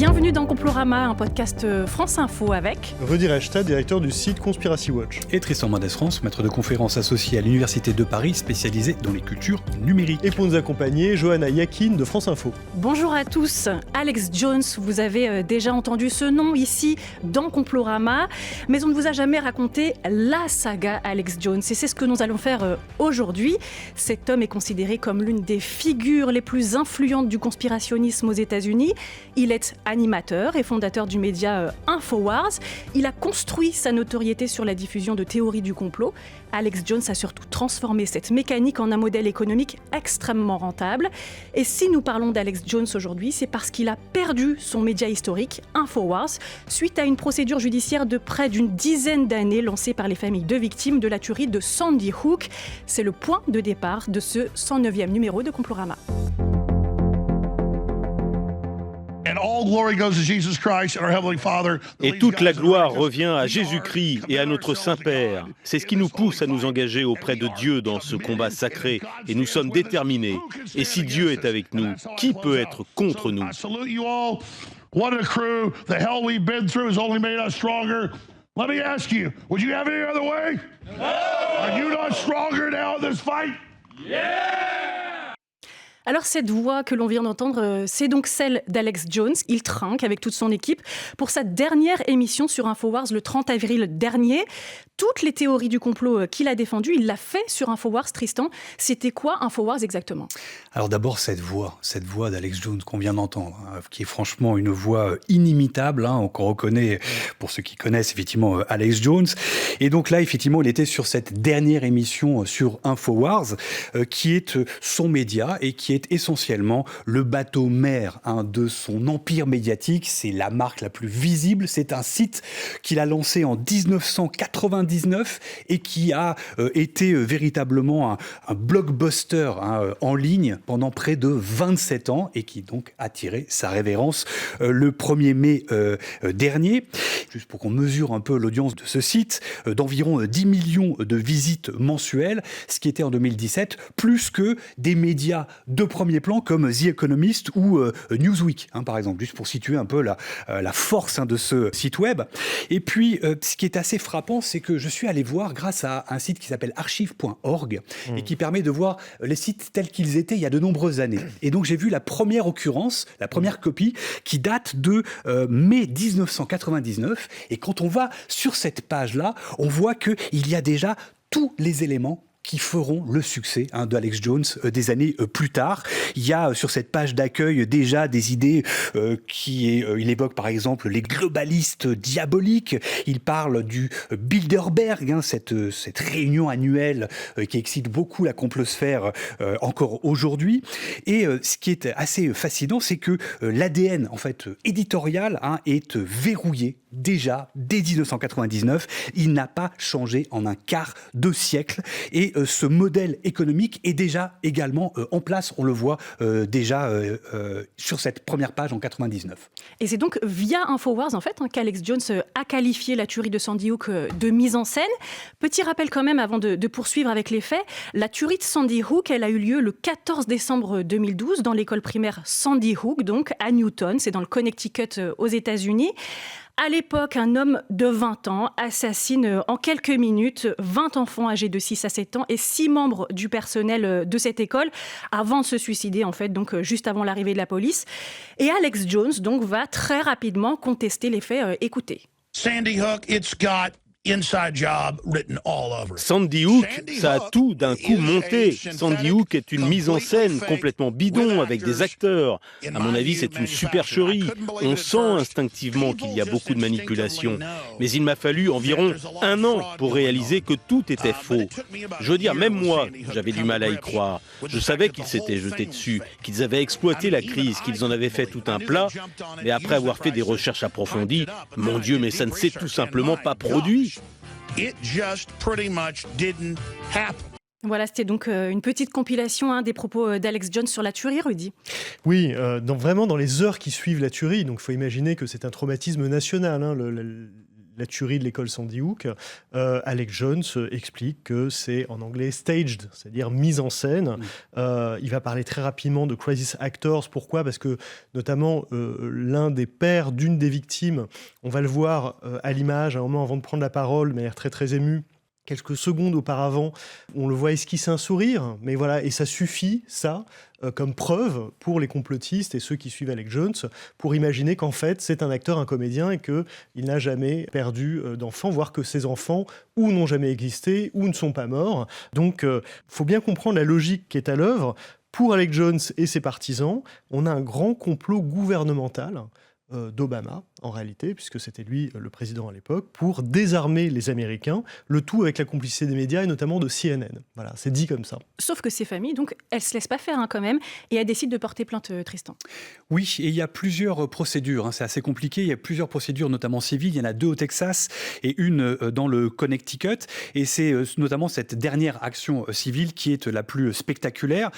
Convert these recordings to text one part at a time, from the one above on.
Bienvenue dans Complorama, un podcast France Info avec Rudy Reichstadt, directeur du site Conspiracy Watch. Et Tristan Mendès-France, maître de conférences associé à l'Université de Paris, spécialisé dans les cultures numériques. Et pour nous accompagner, Johanna Yakin de France Info. Bonjour à tous. Alex Jones, vous avez déjà entendu ce nom ici dans Complorama, mais on ne vous a jamais raconté la saga Alex Jones. Et c'est ce que nous allons faire aujourd'hui. Cet homme est considéré comme l'une des figures les plus influentes du conspirationnisme aux États-Unis. Il est animateur et fondateur du média Infowars. Il a construit sa notoriété sur la diffusion de théories du complot. Alex Jones a surtout transformé cette mécanique en un modèle économique extrêmement rentable. Et si nous parlons d'Alex Jones aujourd'hui, c'est parce qu'il a perdu son média historique, Infowars, suite à une procédure judiciaire de près d'une dizaine d'années lancée par les familles de victimes de la tuerie de Sandy Hook. C'est le point de départ de ce 109e numéro de Complorama. Et toute la gloire revient à Jésus-Christ et à notre Saint-Père. C'est ce qui nous pousse à nous engager auprès de Dieu dans ce combat sacré. Et nous sommes déterminés. Et si Dieu est avec nous, qui peut être contre nous ? What a crew. The hell we've been through has only made us stronger. Let me ask you, would you have any other way? No! Are you not stronger now in this fight? Alors cette voix que l'on vient d'entendre, c'est donc celle d'Alex Jones. Il trinque avec toute son équipe pour sa dernière émission sur Infowars le 30 avril dernier. Toutes les théories du complot qu'il a défendues, il l'a fait sur Infowars. Tristan, c'était quoi Infowars exactement ? Alors d'abord cette voix d'Alex Jones qu'on vient d'entendre, qui est franchement une voix inimitable, qu'on reconnaît pour ceux qui connaissent effectivement Alex Jones. Et donc là, effectivement, il était sur cette dernière émission sur Infowars, qui est son média et qui est essentiellement le bateau mère de son empire médiatique. C'est la marque la plus visible. C'est un site qu'il a lancé en 1999 et qui a été véritablement un blockbuster en ligne pendant près de 27 ans et qui donc a tiré sa révérence le 1er mai dernier. Juste pour qu'on mesure un peu l'audience de ce site, d'environ 10 millions de visites mensuelles, ce qui était en 2017 plus que des médias de premier plan comme The Economist ou Newsweek, par exemple, juste pour situer un peu la force de ce site web. Et puis, ce qui est assez frappant, c'est que je suis allé voir grâce à un site qui s'appelle archive.org et qui permet de voir les sites tels qu'ils étaient il y a de nombreuses années. Et donc, j'ai vu la première occurrence, la première copie, qui date de mai 1999. Et quand on va sur cette page-là, on voit qu'il y a déjà tous les éléments qui feront le succès d'Alex Jones des années plus tard. Il y a sur cette page d'accueil déjà des idées il évoque par exemple les globalistes diaboliques, il parle du Bilderberg, cette réunion annuelle qui excite beaucoup la complosphère encore aujourd'hui. Et ce qui est assez fascinant, c'est que l'ADN en fait éditorial est verrouillé déjà dès 1999. Il n'a pas changé en un quart de siècle et ce modèle économique est déjà également en place. On le voit déjà sur cette première page en 99. Et c'est donc via Infowars en fait qu'Alex Jones a qualifié la tuerie de Sandy Hook de mise en scène. Petit rappel quand même avant de poursuivre avec les faits. La tuerie de Sandy Hook, elle a eu lieu le 14 décembre 2012 dans l'école primaire Sandy Hook, donc à Newton, c'est dans le Connecticut aux États-Unis. À l'époque, un homme de 20 ans assassine en quelques minutes 20 enfants âgés de 6 à 7 ans et 6 membres du personnel de cette école avant de se suicider, en fait, donc juste avant l'arrivée de la police. Et Alex Jones donc, va très rapidement contester les faits. Écoutez. Sandy Hook, it's got inside job written all over. Sandy Hook, ça a tout d'un coup monté. Sandy Hook est une mise en scène complètement bidon avec des acteurs. À mon avis, c'est une supercherie. On sent instinctivement qu'il y a beaucoup de manipulation. Mais il m'a fallu environ 1 an pour réaliser que tout était faux. Je veux dire, même moi, j'avais du mal à y croire. Je savais qu'ils s'étaient jetés dessus, qu'ils avaient exploité la crise, qu'ils en avaient fait tout un plat. Mais après avoir fait des recherches approfondies, mon Dieu, mais ça ne s'est tout simplement pas produit. It just pretty much didn't happen. Voilà, c'était donc une petite compilation des propos d'Alex Jones sur la tuerie, Rudy. Oui, vraiment dans les heures qui suivent la tuerie, donc il faut imaginer que c'est un traumatisme national. la tuerie de l'école Sandy Hook, Alex Jones explique que c'est en anglais staged, c'est-à-dire mise en scène. Il va parler très rapidement de crisis actors. Pourquoi ? Parce que notamment l'un des pères d'une des victimes, on va le voir à l'image, à un moment avant de prendre la parole, de manière très très émue, quelques secondes auparavant, on le voit esquisser un sourire, mais voilà, et ça suffit, ça, comme preuve pour les complotistes et ceux qui suivent Alex Jones, pour imaginer qu'en fait, c'est un acteur, un comédien, et qu'il n'a jamais perdu d'enfants, voire que ses enfants ou n'ont jamais existé, ou ne sont pas morts. Donc, il faut bien comprendre la logique qui est à l'œuvre. Pour Alex Jones et ses partisans, on a un grand complot gouvernemental d'Obama, en réalité, puisque c'était lui le président à l'époque, pour désarmer les Américains, le tout avec la complicité des médias et notamment de CNN. Voilà, c'est dit comme ça. Sauf que ces familles, donc, elles se laissent pas faire quand même, et elles décident de porter plainte, Tristan. Oui, et il y a plusieurs procédures, c'est assez compliqué, il y a plusieurs procédures, notamment civiles, il y en a 2 au Texas et une dans le Connecticut, et c'est notamment cette dernière action civile qui est la plus spectaculaire.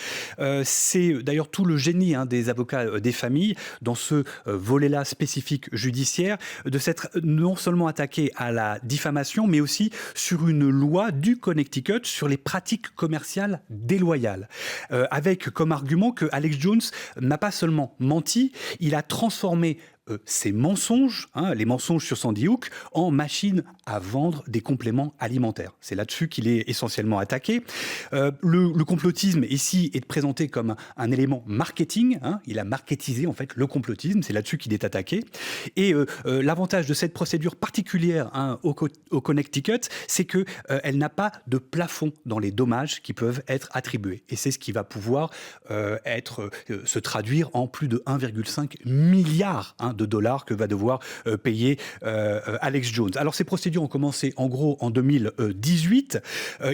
C'est d'ailleurs tout le génie des avocats des familles dans ce volet-là spécifique judiciaire, de s'être non seulement attaqué à la diffamation, mais aussi sur une loi du Connecticut sur les pratiques commerciales déloyales, avec comme argument que Alex Jones n'a pas seulement menti, il a transformé ces mensonges, les mensonges sur Sandy Hook, en machine à vendre des compléments alimentaires. C'est là-dessus qu'il est essentiellement attaqué. Le complotisme ici est présenté comme un élément marketing. Il a marketisé en fait le complotisme. C'est là-dessus qu'il est attaqué. Et l'avantage de cette procédure particulière au Connecticut, c'est que elle n'a pas de plafond dans les dommages qui peuvent être attribués. Et c'est ce qui va pouvoir se traduire en plus de 1,5 milliard de dollars que va devoir payer Alex Jones. Alors ces procédures ont commencé en gros en 2018.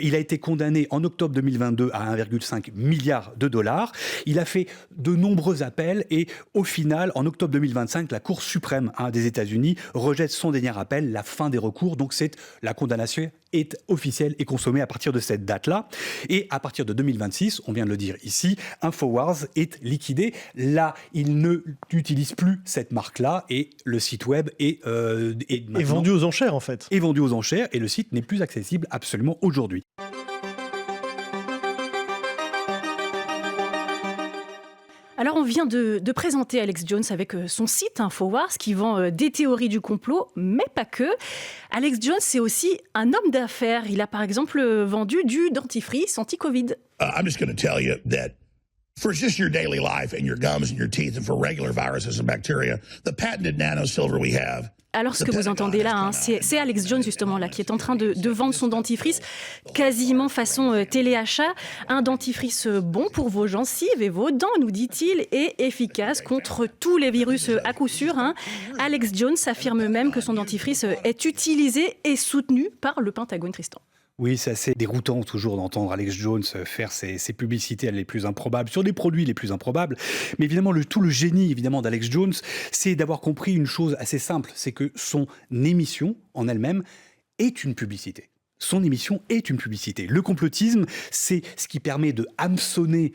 Il a été condamné en octobre 2022 à 1,5 milliard de dollars. Il a fait de nombreux appels et au final, en octobre 2025, la Cour suprême des États-Unis rejette son dernier appel, la fin des recours. Donc la condamnation est officielle et consommée à partir de cette date-là. Et à partir de 2026, on vient de le dire ici, InfoWars est liquidé. Là, il n'utilise plus cette marque-là et le site web est vendu aux enchères, en fait. Est vendu aux enchères et le site n'est plus accessible absolument aujourd'hui. Alors, on vient de présenter Alex Jones avec son site InfoWars qui vend des théories du complot, mais pas que. Alex Jones, c'est aussi un homme d'affaires. Il a par exemple vendu du dentifrice anti-Covid. I'm just going to tell you that for just your daily life and your gums and your teeth and for regular viruses and bacteria, the patented nanosilver we have. Alors ce que vous entendez là, c'est Alex Jones justement là qui est en train de vendre son dentifrice quasiment façon téléachat. Un dentifrice bon pour vos gencives et vos dents, nous dit-il, et efficace contre tous les virus à coup sûr. Alex Jones affirme même que son dentifrice est utilisé et soutenu par le Pentagone, Tristan. Oui, c'est assez déroutant toujours d'entendre Alex Jones faire ses publicités les plus improbables, sur des produits les plus improbables. Mais évidemment, tout le génie évidemment d'Alex Jones, c'est d'avoir compris une chose assez simple, c'est que son émission en elle-même est une publicité. Son émission est une publicité. Le complotisme, c'est ce qui permet de hameçonner,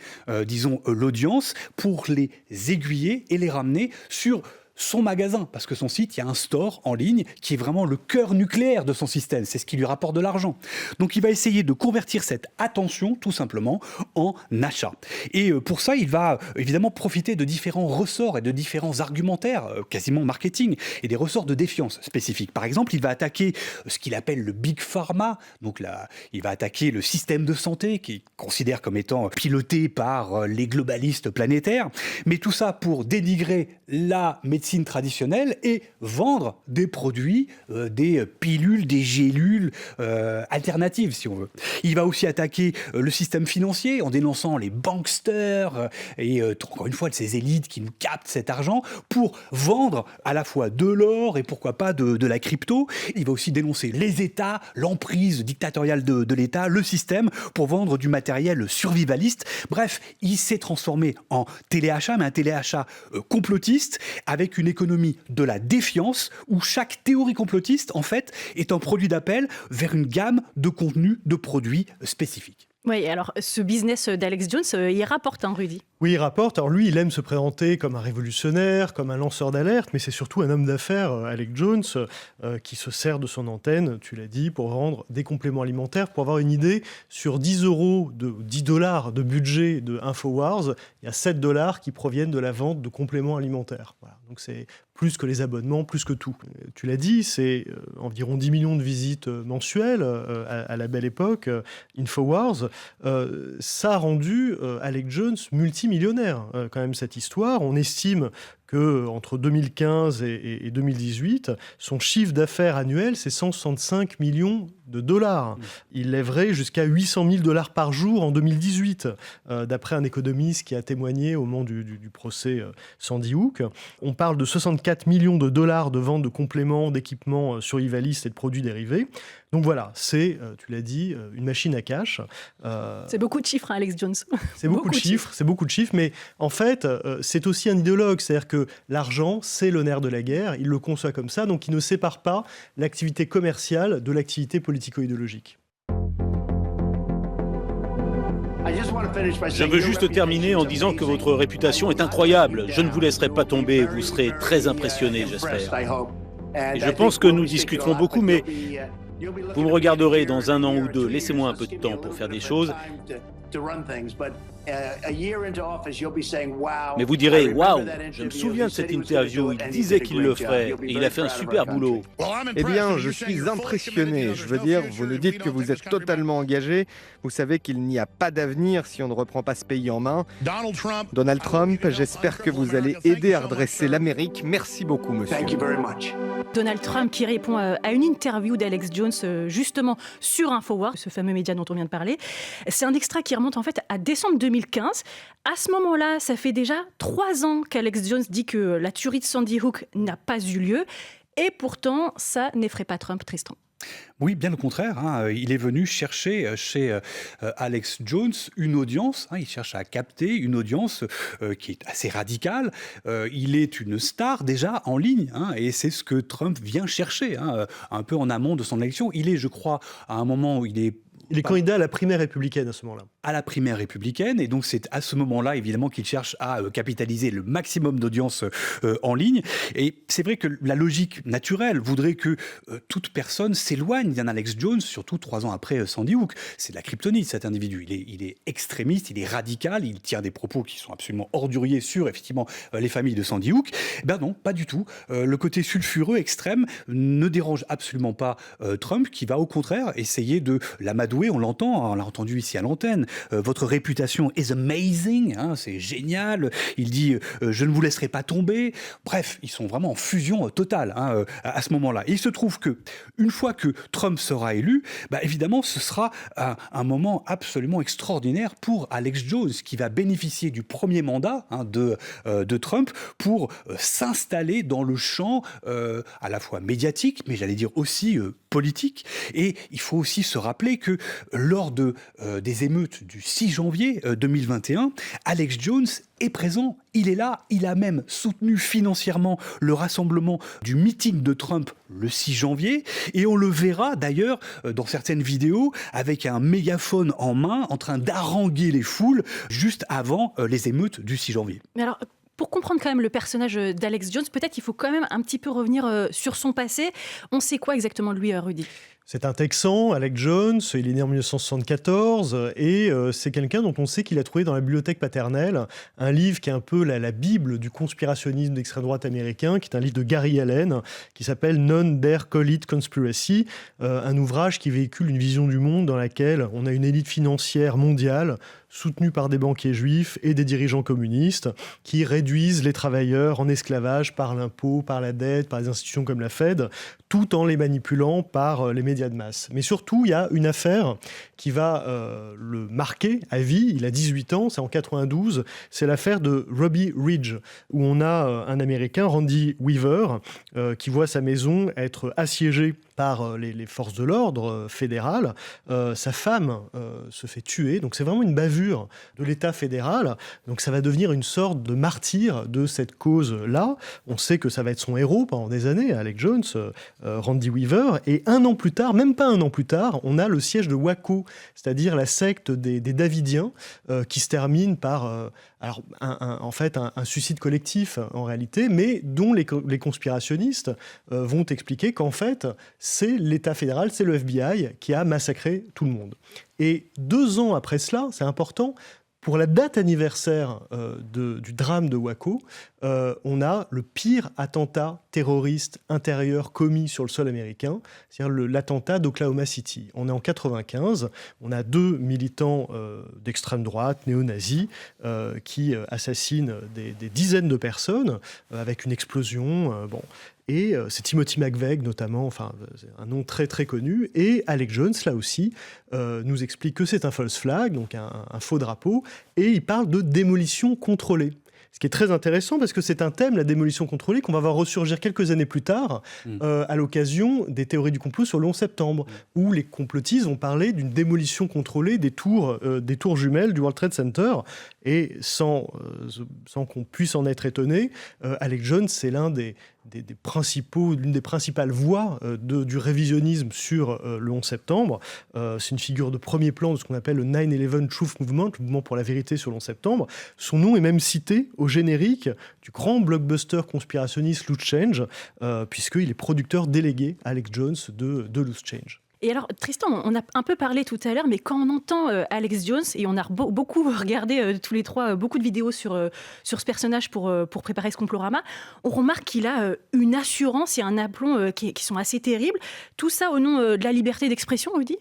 l'audience pour les aiguiller et les ramener sur son magasin, parce que son site, il y a un store en ligne qui est vraiment le cœur nucléaire de son système, c'est ce qui lui rapporte de l'argent. Donc il va essayer de convertir cette attention, tout simplement, en achat. Et pour ça, il va évidemment profiter de différents ressorts et de différents argumentaires, quasiment marketing, et des ressorts de défiance spécifiques. Par exemple, il va attaquer ce qu'il appelle le Big Pharma, donc là, il va attaquer le système de santé, qu'il considère comme étant piloté par les globalistes planétaires, mais tout ça pour dénigrer la médecine traditionnelle et vendre des produits, des pilules, des gélules alternatives, si on veut. Il va aussi attaquer le système financier en dénonçant les banksters et encore une fois de ces élites qui nous captent cet argent pour vendre à la fois de l'or et pourquoi pas de la crypto. Il va aussi dénoncer les États, l'emprise dictatoriale de l'État, le système pour vendre du matériel survivaliste. Bref, il s'est transformé en téléachat, mais un téléachat complotiste avec une économie de la défiance où chaque théorie complotiste, en fait, est un produit d'appel vers une gamme de contenus, de produits spécifiques. Oui, alors ce business d'Alex Jones, il rapporte, Rudy. Oui, il rapporte. Alors lui, il aime se présenter comme un révolutionnaire, comme un lanceur d'alerte, mais c'est surtout un homme d'affaires, Alex Jones, qui se sert de son antenne, tu l'as dit, pour vendre des compléments alimentaires. Pour avoir une idée, sur 10 $, de budget de InfoWars, il y a 7 $ qui proviennent de la vente de compléments alimentaires. Voilà. Donc c'est plus que les abonnements, plus que tout. Tu l'as dit, c'est environ 10 millions de visites mensuelles à la belle époque, InfoWars. Ça a rendu Alex Jones multimillionnaire, quand même, cette histoire. On estime qu'entre 2015 et 2018, son chiffre d'affaires annuel, c'est 165 millions de $. Il lèverait jusqu'à 800 000 $ par jour en 2018, d'après un économiste qui a témoigné au moment du procès Sandy Hook. On parle de 64 millions de $ de vente de compléments, d'équipements survivalistes et de produits dérivés. Donc voilà, c'est, tu l'as dit, une machine à cash. C'est beaucoup de chiffres, hein, Alex Jones. C'est beaucoup de chiffres, mais en fait, c'est aussi un idéologue. C'est-à-dire que l'argent, c'est le nerf de la guerre. Il le conçoit comme ça, donc il ne sépare pas l'activité commerciale de l'activité politico-idéologique. Je veux juste terminer en disant que votre réputation est incroyable. Je ne vous laisserai pas tomber, vous serez très impressionné, j'espère. Et je pense que nous discuterons beaucoup, mais vous me regarderez dans 1 an ou 2. Laissez-moi un peu de temps pour faire des choses. Mais vous direz, waouh, je me souviens de cette interview, il disait qu'il le ferait, et il a fait un super boulot. Eh bien, je suis impressionné. Je veux dire, vous nous dites que vous êtes totalement engagé. Vous savez qu'il n'y a pas d'avenir si on ne reprend pas ce pays en main. Donald Trump, j'espère que vous allez aider à redresser l'Amérique. Merci beaucoup, monsieur. Donald Trump qui répond à une interview d'Alex Jones, justement sur InfoWars, ce fameux média dont on vient de parler. C'est un extrait qui remonte en fait à décembre 2015. À ce moment-là, ça fait déjà 3 ans qu'Alex Jones dit que la tuerie de Sandy Hook n'a pas eu lieu. Et pourtant, ça n'effraie pas Trump, Tristan. Oui, bien au contraire. Il est venu chercher chez Alex Jones une audience. Il cherche à capter une audience qui est assez radicale. Il est une star déjà en ligne. Et c'est ce que Trump vient chercher un peu en amont de son élection. Il est, je crois, à un moment où il est candidat à la primaire républicaine à ce moment-là. À la primaire républicaine, et donc c'est à ce moment-là, évidemment, qu'il cherche à capitaliser le maximum d'audience en ligne. Et c'est vrai que la logique naturelle voudrait que toute personne s'éloigne d'un Alex Jones, surtout 3 ans après Sandy Hook. C'est de la kryptonite, cet individu. Il est extrémiste, il est radical, il tient des propos qui sont absolument orduriers sur, effectivement, les familles de Sandy Hook. Ben non, pas du tout. Le côté sulfureux, extrême, ne dérange absolument pas Trump, qui va au contraire essayer de l'amadouer. On l'entend, on l'a entendu ici à l'antenne. Votre réputation is amazing, c'est génial. Il dit je ne vous laisserai pas tomber. Bref, ils sont vraiment en fusion totale à ce moment-là. Et il se trouve que une fois que Trump sera élu, évidemment, ce sera un moment absolument extraordinaire pour Alex Jones, qui va bénéficier du premier mandat de Trump pour s'installer dans le champ à la fois médiatique, mais j'allais dire aussi politique. Et il faut aussi se rappeler que lors des émeutes du 6 janvier 2021, Alex Jones est présent, il est là, il a même soutenu financièrement le rassemblement du meeting de Trump le 6 janvier, et on le verra d'ailleurs dans certaines vidéos avec un mégaphone en main en train d'haranguer les foules juste avant les émeutes du 6 janvier. Mais alors, pour comprendre quand même le personnage d'Alex Jones, peut-être qu'il faut quand même un petit peu revenir sur son passé. On sait quoi exactement de lui, Rudy ? C'est un Texan, Alex Jones, il est né en 1974 et c'est quelqu'un dont on sait qu'il a trouvé dans la bibliothèque paternelle un livre qui est un peu la Bible du conspirationnisme d'extrême droite américain, qui est un livre de Gary Allen, qui s'appelle None Dare Call It Conspiracy, un ouvrage qui véhicule une vision du monde dans laquelle on a une élite financière mondiale soutenue par des banquiers juifs et des dirigeants communistes qui réduisent les travailleurs en esclavage par l'impôt, par la dette, par les institutions comme la Fed, tout en les manipulant par les médias de masse. Mais surtout, il y a une affaire qui va le marquer à vie. Il a 18 ans, c'est en 92. C'est l'affaire de Ruby Ridge, où on a un Américain, Randy Weaver, qui voit sa maison être assiégée par les forces de l'ordre fédérales. Sa femme se fait tuer. Donc c'est vraiment une bavure de l'État fédéral. Donc ça va devenir une sorte de martyr de cette cause-là. On sait que ça va être son héros pendant des années, Alex Jones, Randy Weaver. Et 1 an plus tard, tard, même pas un an plus tard, on a le siège de Waco, c'est-à-dire la secte des Davidiens, qui se termine par un suicide collectif en réalité, mais dont les conspirationnistes vont expliquer qu'en fait, c'est l'État fédéral, c'est le FBI qui a massacré tout le monde. Et 2 ans après cela, c'est important, pour la date anniversaire du drame de Waco, on a le pire attentat terroriste intérieur commis sur le sol américain, c'est-à-dire l'attentat d'Oklahoma City. On est en 95, on a 2 militants d'extrême droite, néo-nazis, qui assassinent des dizaines de personnes avec une explosion. Et c'est Timothy McVeigh notamment, c'est un nom très très connu. Et Alex Jones, là aussi, nous explique que c'est un false flag, donc un faux drapeau, et il parle de démolition contrôlée. Ce qui est très intéressant parce que c'est un thème, la démolition contrôlée, qu'on va voir ressurgir quelques années plus tard à l'occasion des théories du complot sur le 11 septembre, où les complotistes ont parlé d'une démolition contrôlée des tours jumelles du World Trade Center. Et sans qu'on puisse en être étonné, Alex Jones, c'est l'une des principales voix du révisionnisme sur le 11 septembre. C'est une figure de premier plan de ce qu'on appelle le 9/11 Truth Movement, le mouvement pour la vérité sur le 11 septembre. Son nom est même cité au générique du grand blockbuster conspirationniste Loose Change, puisqu'il est producteur délégué, Alex Jones, de Loose Change. Et alors, Tristan, on a un peu parlé tout à l'heure, mais quand on entend Alex Jones, et on a beaucoup regardé tous les trois beaucoup de vidéos sur ce personnage pour préparer ce Complorama, on remarque qu'il a une assurance et un aplomb qui sont assez terribles. Tout ça au nom de la liberté d'expression, Rudy ?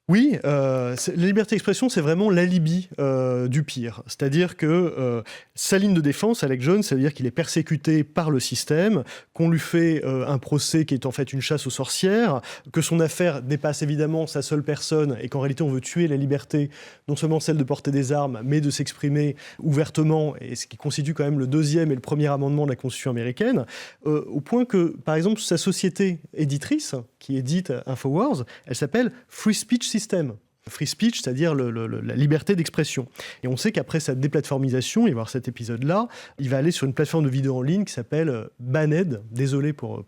Oui, la liberté d'expression, c'est vraiment l'alibi du pire. C'est-à-dire que sa ligne de défense, Alex Jones, ça veut dire qu'il est persécuté par le système, qu'on lui fait un procès qui est en fait une chasse aux sorcières, que son affaire dépasse évidemment sa seule personne et qu'en réalité on veut tuer la liberté, non seulement celle de porter des armes, mais de s'exprimer ouvertement, et ce qui constitue quand même le 2e et le 1er amendement de la Constitution américaine, au point que, par exemple, sa société éditrice, qui édite Infowars, elle s'appelle Free Speech System. Free speech, c'est-à-dire la liberté d'expression. Et on sait qu'après sa déplatformisation, il va y avoir cet épisode-là, il va aller sur une plateforme de vidéo en ligne qui s'appelle Banned, désolé pour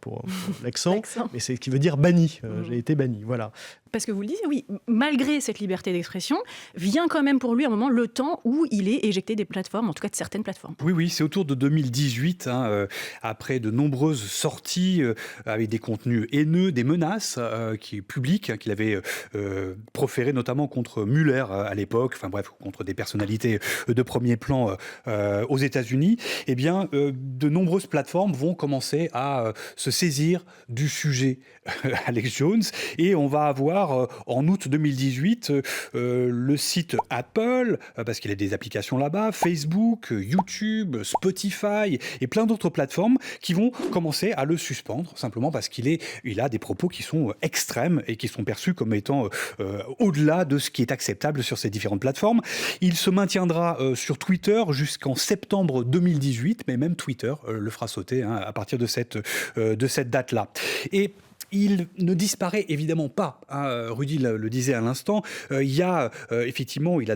l'accent, mais c'est qui veut dire banni, j'ai été banni, voilà. Parce que vous le disiez, oui, malgré cette liberté d'expression, vient quand même pour lui un moment le temps où il est éjecté des plateformes, en tout cas de certaines plateformes. Oui, c'est autour de 2018, après de nombreuses sorties avec des contenus haineux, des menaces publiques qu'il avait proférées notamment contre Mueller à l'époque, contre des personnalités de premier plan aux États-Unis. Eh bien, de nombreuses plateformes vont commencer à se saisir du sujet Alex Jones, et on va avoir en août 2018 le site Apple, parce qu'il y a des applications là-bas, Facebook, YouTube, Spotify et plein d'autres plateformes qui vont commencer à le suspendre, simplement parce qu'il a des propos qui sont extrêmes et qui sont perçus comme étant au-delà de ce qui est acceptable sur ces différentes plateformes. Il se maintiendra sur Twitter jusqu'en septembre 2018, mais même Twitter le fera sauter à partir de cette date-là. Et il ne disparaît évidemment pas. Rudy le disait à l'instant. Il a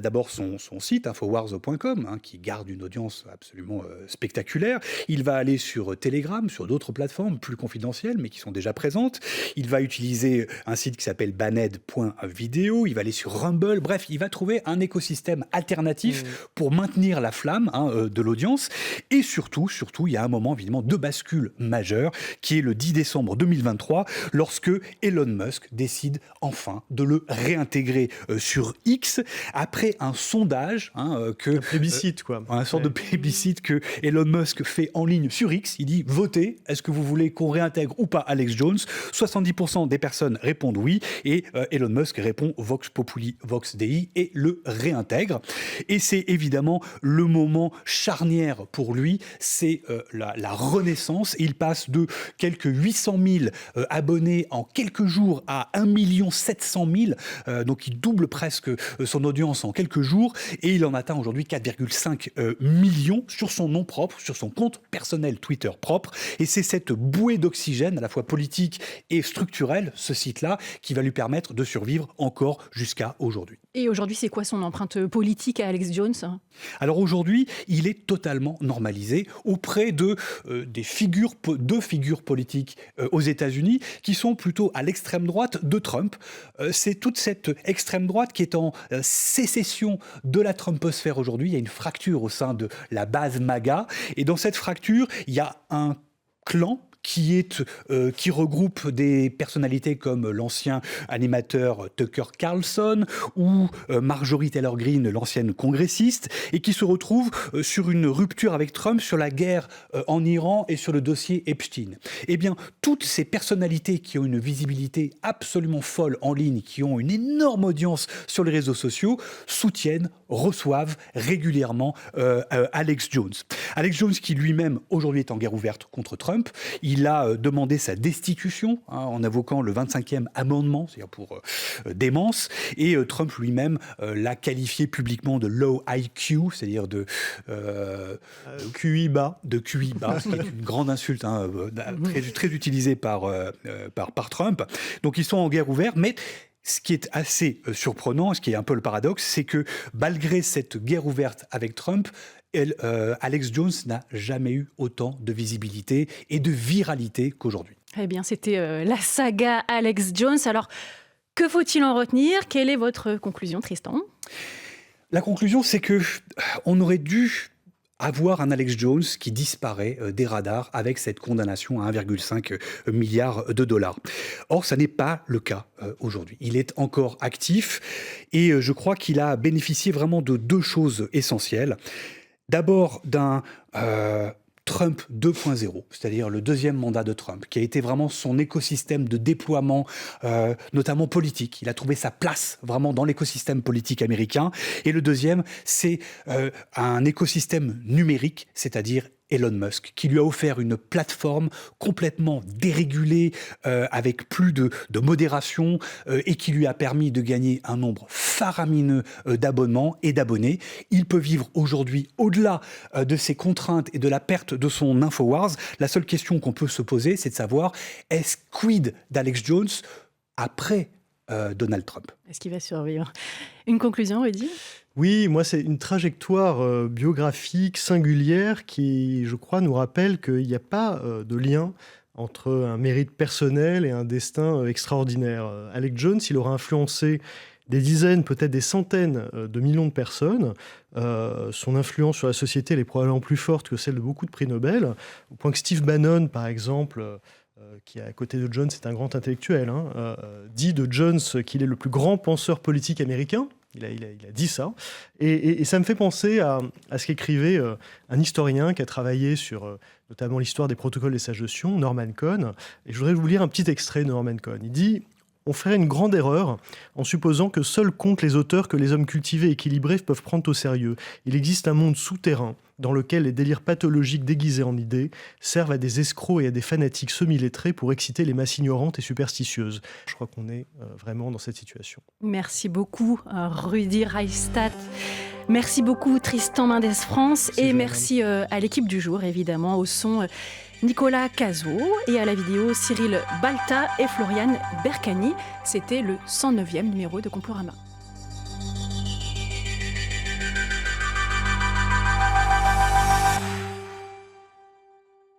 d'abord son site infowars.com qui garde une audience absolument spectaculaire. Il va aller sur Telegram, sur d'autres plateformes plus confidentielles mais qui sont déjà présentes. Il va utiliser un site qui s'appelle banned.video. Il va aller sur Rumble. Bref, il va trouver un écosystème alternatif pour maintenir la flamme de l'audience. Et surtout, il y a un moment évidemment de bascule majeure qui est le 10 décembre 2023. Lorsque Elon Musk décide enfin de le réintégrer sur X après un sondage un plébiscite une sorte de plébiscite que Elon Musk fait en ligne sur X. Il dit votez, est-ce que vous voulez qu'on réintègre ou pas Alex Jones? 70% des personnes répondent oui et Elon Musk répond Vox Populi Vox Dei et le réintègre. Et c'est évidemment le moment charnière pour lui, c'est la renaissance. Il passe de quelques 800 000 abonnés en quelques jours à 1 700 000, donc il double presque son audience en quelques jours, et il en atteint aujourd'hui 4,5 millions sur son nom propre, sur son compte personnel Twitter propre, et c'est cette bouée d'oxygène à la fois politique et structurelle, ce site-là, qui va lui permettre de survivre encore jusqu'à aujourd'hui. Et aujourd'hui, c'est quoi son empreinte politique à Alex Jones ? Alors aujourd'hui, il est totalement normalisé auprès de deux figures politiques aux États-Unis qui sont plutôt à l'extrême droite de Trump. C'est toute cette extrême droite qui est en sécession de la Trumposphère aujourd'hui. Il y a une fracture au sein de la base MAGA. Et dans cette fracture, il y a un clan qui regroupe des personnalités comme l'ancien animateur Tucker Carlson ou Marjorie Taylor Greene, l'ancienne congressiste, et qui se retrouve sur une rupture avec Trump sur la guerre en Iran et sur le dossier Epstein. Eh bien, toutes ces personnalités qui ont une visibilité absolument folle en ligne, qui ont une énorme audience sur les réseaux sociaux, reçoivent régulièrement Alex Jones. Alex Jones qui lui-même aujourd'hui est en guerre ouverte contre Trump. Il a demandé sa destitution en invoquant le 25e amendement, c'est-à-dire pour démence, et Trump lui-même l'a qualifié publiquement de low IQ, c'est-à-dire de QI bas. De QI bas, ce qui est une grande insulte très utilisée par Trump. Donc ils sont en guerre ouverte, mais ce qui est assez surprenant, ce qui est un peu le paradoxe, c'est que malgré cette guerre ouverte avec Trump, Alex Jones n'a jamais eu autant de visibilité et de viralité qu'aujourd'hui. Eh bien, c'était la saga Alex Jones. Alors, que faut-il en retenir ? Quelle est votre conclusion, Tristan ? La conclusion, c'est que on aurait dû avoir un Alex Jones qui disparaît des radars avec cette condamnation à 1,5 milliard de dollars. Or, ça n'est pas le cas aujourd'hui. Il est encore actif et je crois qu'il a bénéficié vraiment de deux choses essentielles. D'abord, d'un Trump 2.0, c'est-à-dire le deuxième mandat de Trump, qui a été vraiment son écosystème de déploiement, notamment politique. Il a trouvé sa place vraiment dans l'écosystème politique américain. Et le deuxième, c'est un écosystème numérique, c'est-à-dire Elon Musk, qui lui a offert une plateforme complètement dérégulée, avec plus de modération, et qui lui a permis de gagner un nombre faramineux d'abonnements et d'abonnés. Il peut vivre aujourd'hui au-delà de ses contraintes et de la perte de son Infowars. La seule question qu'on peut se poser, c'est de savoir, est-ce quid d'Alex Jones après Donald Trump ? Est-ce qu'il va survivre ? Une conclusion, Rudy ? Oui, moi, c'est une trajectoire biographique singulière qui, je crois, nous rappelle qu'il n'y a pas de lien entre un mérite personnel et un destin extraordinaire. Alex Jones, il aura influencé des dizaines, peut-être des centaines de millions de personnes. Son influence sur la société, elle est probablement plus forte que celle de beaucoup de prix Nobel, au point que Steve Bannon, par exemple, qui à côté de Jones est un grand intellectuel, dit de Jones qu'il est le plus grand penseur politique américain. Il a dit ça. Et ça me fait penser à ce qu'écrivait un historien qui a travaillé sur notamment l'histoire des protocoles des sages de Sion, Norman Cohn. Et je voudrais vous lire un petit extrait de Norman Cohn. Il dit « On ferait une grande erreur en supposant que seuls comptent les auteurs que les hommes cultivés et équilibrés peuvent prendre au sérieux. Il existe un monde souterrain dans lequel les délires pathologiques déguisés en idées servent à des escrocs et à des fanatiques semi-lettrés pour exciter les masses ignorantes et superstitieuses. » Je crois qu'on est vraiment dans cette situation. Merci beaucoup, Rudy Reichstadt. Merci beaucoup, Tristan Mendès-France. Et merci à l'équipe du jour, évidemment, au son Nicolas Cazot et à la vidéo Cyril Balta et Floriane Bercani. C'était le 109e numéro de Complorama.